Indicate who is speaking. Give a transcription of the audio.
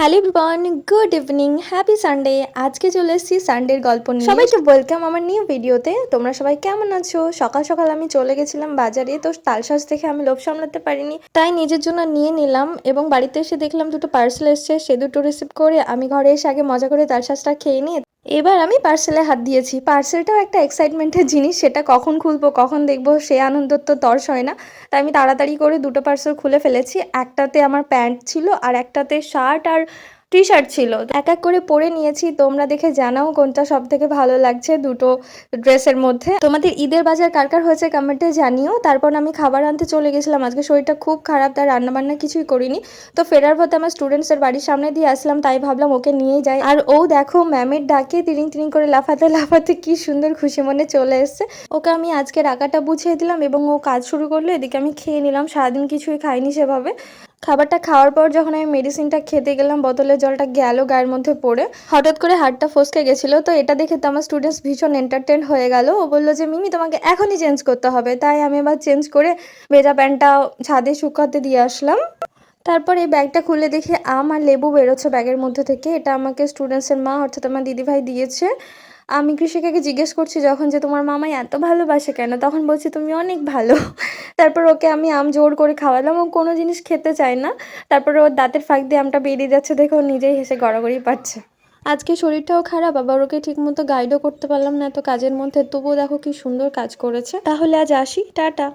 Speaker 1: Hello everyone, good evening, happy Sunday. আজকে চলে এসেছি সানডের গল্প নিয়ে। সবাইকে ওয়েলকাম আমার নিউ ভিডিওতে। তোমরা সবাই কেমন আছো? সকাল সকাল আমি চলে গেছিলাম বাজারে, তো তালশাঁস দেখে আমি লোভ সামলাতে পারিনি, তাই নিজের জন্য নিয়ে নিলাম এবং বাড়িতে এসে দেখলাম দুটো পার্সেল এসছে। সে দুটো রিসিভ করে আমি ঘরে এসে আগে মজা করে তালশাঁসটা খেয়ে নিয়ে এবার আমি পার্সেলে হাত দিয়েছি। পার্সেলটাও একটা এক্সাইটমেন্টের জিনিস, সেটা কখন খুলবো কখন দেখবো সে আনন্দ তো তর্স হয় না। তাই আমি তাড়াতাড়ি করে দুটো পার্সেল খুলে ফেলেছি। একটাতে আমার প্যান্ট ছিল আর একটাতে শার্ট আর টি শার্ট ছিল। এক এক করে পরে নিয়েছি। তোমরা দেখে জানাও কোনটা সব থেকে ভালো লাগছে দুটো ড্রেসের মধ্যে। তোমাদের ঈদের বাজার কার কার হয়েছে কমেন্টে জানিও। তারপর আমি খাবার আনতে চলে গেছিলাম। আজকে শরীরটা খুব খারাপ, তাই রান্নাবান্না কিছুই করিনি। তো ফেরার পথে আমার স্টুডেন্টসের বাড়ির সামনে দিয়ে আসলাম, তাই ভাবলাম ওকে নিয়েই যাই। আর ও দেখো ম্যামের ডাকে তিরিং তিরিং করে লাফাতে লাফাতে কি সুন্দর খুশি মনে চলে এসছে। ওকে আমি আজকে রাগাটা বুঝিয়ে দিলাম এবং ও কাজ শুরু করলো। এদিকে আমি খেয়ে নিলাম, সারাদিন কিছুই খাইনি সেভাবে। খাবারটা খাওয়ার পর যখন আমি মেডিসিনটা খেতে গেলাম, বোতলের জলটা গেল গায়ের মধ্যে পড়ে, হঠাৎ করে হাতটা ফসকে গেছিলো। তো এটা দেখে তো আমার স্টুডেন্টস ভীষণ এন্টারটেন হয়ে গেল। ও বললো যে মিমি তোমাকে এখনই চেঞ্জ করতে হবে। তাই আমি এবার চেঞ্জ করে ভেজা প্যান্টটা ছাদে শুকাতে দিয়ে আসলাম। তারপর এই ব্যাগটা খুলে দেখি আম আর লেবু বেরোচ্ছে ব্যাগের মধ্যে থেকে। এটা আমাকে স্টুডেন্টসের মা অর্থাৎ আমার দিদিভাই দিয়েছে। আমি কৃষিকাকে জিজ্ঞেস করছি যখন যে তোমার মামাই এত ভালোবাসে কেন, তখন বলছি তুমি অনেক ভালো। তারপর ওকে আমি আম জোর করে খাওয়ালাম। ও কোনো জিনিস খেতে চায় না। তারপরে ওর দাঁতের ফাঁক দিয়ে আমটা বেরিয়ে যাচ্ছে দেখে ও নিজেই হেসে গড়াগড়ি পাচ্ছে। আজকে শরীরটাও খারাপ, আবার ওকে ঠিক মতো গাইডও করতে পারলাম না এত কাজের মধ্যে, তবুও দেখো কি সুন্দর কাজ করেছে। তাহলে আজ আসি, টাটা।